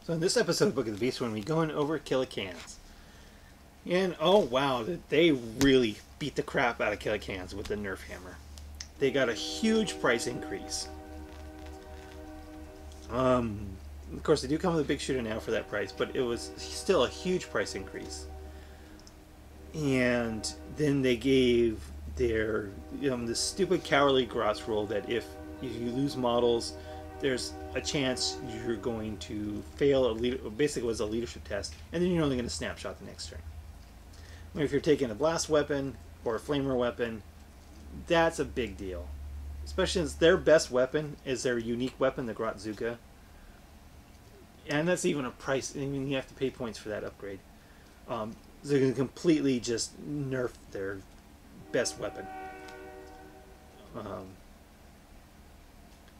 So in this episode of Book of the Beast, we're going to be going over Killa cans. And oh wow, they really beat the crap out of Killa cans with the Nerf hammer. They got a huge price increase. Of course, they do come with a big shooter now for that price, but it was still a huge price increase. And then they gave their this stupid cowardly Grotz rule that if you lose models, there's a chance you're going to fail basically it was a leadership test, and then you're only going to snapshot the next turn. If you're taking a blast weapon or a flamer weapon, that's a big deal, especially since their best weapon is their unique weapon, the Grotzuka, and that's even a price. I mean, you have to pay points for that upgrade. They're going to completely just nerf their best weapon.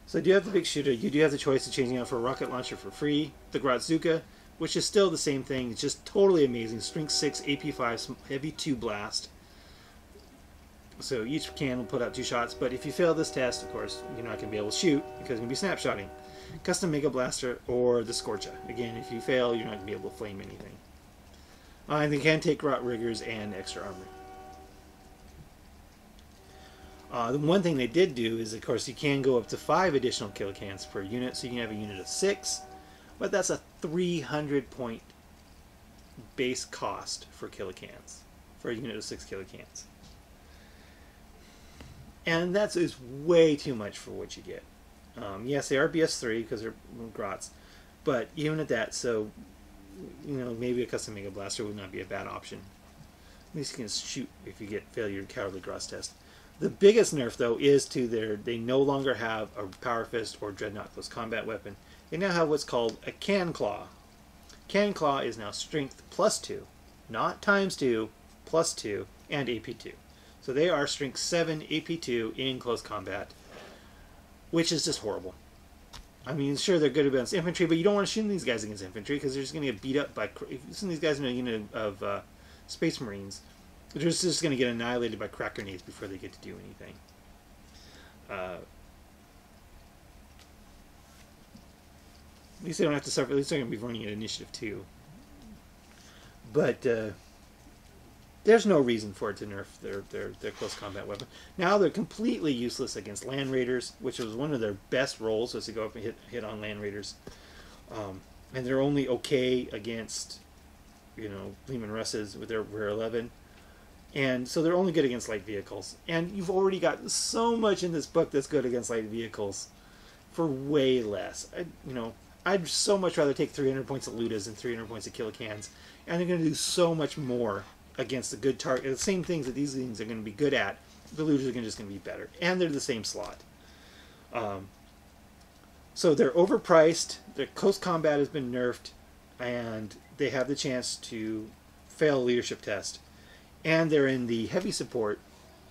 So you do have the big shooter. You do have the choice of changing out for a rocket launcher for free, the Grotzuka, which is still the same thing. It's just totally amazing. Strength 6, AP 5, heavy 2 blast. So each can will put out 2 shots, but if you fail this test, of course, you're not going to be able to shoot because you're going to be snapshotting. Custom Mega Blaster or the Scorcha. Again, if you fail, you're not going to be able to flame anything. And they can take Grot Riggers and extra armor. The one thing they did do is, of course, you can go up to 5 additional Killa cans per unit, so you can have a unit of 6, but that's a 300 point base cost for Killa cans, for a unit of 6 Killa cans. And that is way too much for what you get. Yes, they are BS3 because they're Grots, but even at that, so maybe a custom Mega Blaster would not be a bad option. At least you can shoot if you get failure to Cowardly Grots test. The biggest nerf, though, is to they no longer have a Power Fist or Dreadnought close combat weapon. They now have what's called a Can Claw. Can Claw is now Strength +2, not ×2, +2, and AP2. So they are Strength 7, AP2 in close combat, which is just horrible. I mean, sure, they're good against infantry, but you don't want to shoot these guys against infantry because they're just going to get beat up by... If you send these guys in a unit of Space Marines, they're just going to get annihilated by crack grenades before they get to do anything. At least they don't have to suffer. At least they're going to be running at Initiative 2. But there's no reason for it to nerf their close combat weapon. Now they're completely useless against Land Raiders, which was one of their best roles, was to go up and hit on Land Raiders. And they're only okay against, Lehman Russes with their Rare 11. And so they're only good against light vehicles. And you've already got so much in this book that's good against light vehicles for way less. I'd so much rather take 300 points of Ludas than 300 points of Killa cans. And they're going to do so much more against the good target. The same things that these things are going to be good at. The Ludas are just going to be better. And they're the same slot. So they're overpriced. Their close combat has been nerfed. And they have the chance to fail a leadership test. And they're in the heavy support,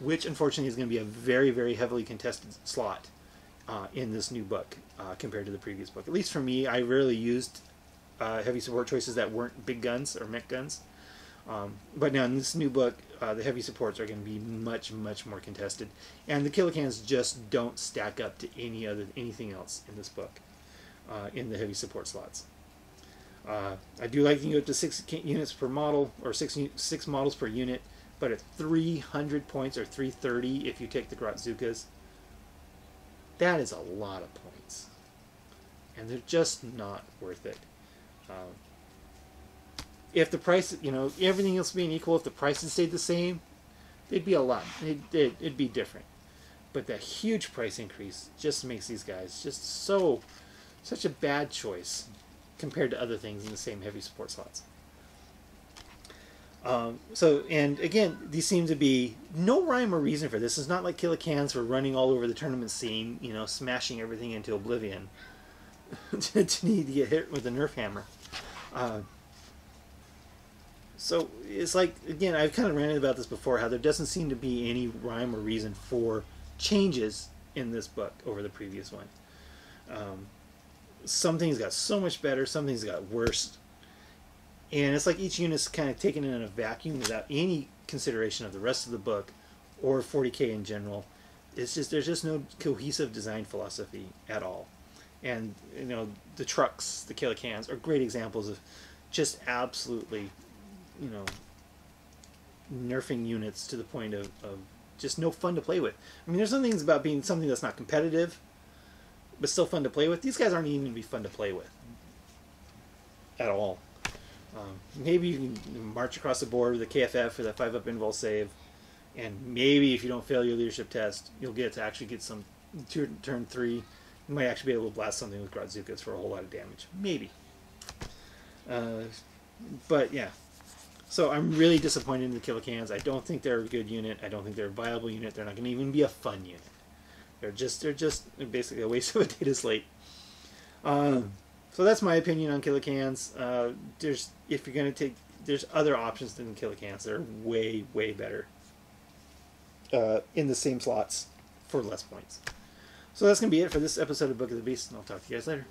which unfortunately is going to be a very, very heavily contested slot in this new book compared to the previous book. At least for me, I rarely used heavy support choices that weren't big guns or mech guns. But now in this new book, the heavy supports are going to be much, much more contested. And the Killa cans just don't stack up to anything else in this book in the heavy support slots. I do like you can go up to 6 units per model, or 6 models per unit, but at 300 points, or 330 if you take the Grotzukas, that is a lot of points. And they're just not worth it. If the price, everything else being equal, if the prices stayed the same, it'd be a lot. It'd be different. But that huge price increase just makes these guys just such a bad choice compared to other things in the same heavy support slots. And again, these seem to be no rhyme or reason for this. It's not like Killa cans were running all over the tournament scene, smashing everything into oblivion to need to get hit with a Nerf hammer. So it's like, again, I've kind of ranted about this before, how there doesn't seem to be any rhyme or reason for changes in this book over the previous one. Some things got so much better, some things got worse. And it's like each unit's kind of taken in a vacuum without any consideration of the rest of the book or 40K in general. It's just, there's just no cohesive design philosophy at all. And the trucks, the Killa cans, are great examples of just absolutely, nerfing units to the point of just no fun to play with. I mean, there's some things about being something that's not competitive, but still fun to play with. These guys aren't even going to be fun to play with at all. Maybe you can march across the board with a KFF for that 5-up invul save, and maybe if you don't fail your leadership test, you'll get to actually get some turn 3. You might actually be able to blast something with Grodzukas for a whole lot of damage. Maybe. But yeah. So I'm really disappointed in the Killa cans. I don't think they're a good unit. I don't think they're a viable unit. They're not going to even be a fun unit. They're just basically a waste of a data slate. So that's my opinion on Killa cans. There's other options than Killa cans. They're way, way better in the same slots for less points. So that's going to be it for this episode of Book of the Beast, and I'll talk to you guys later.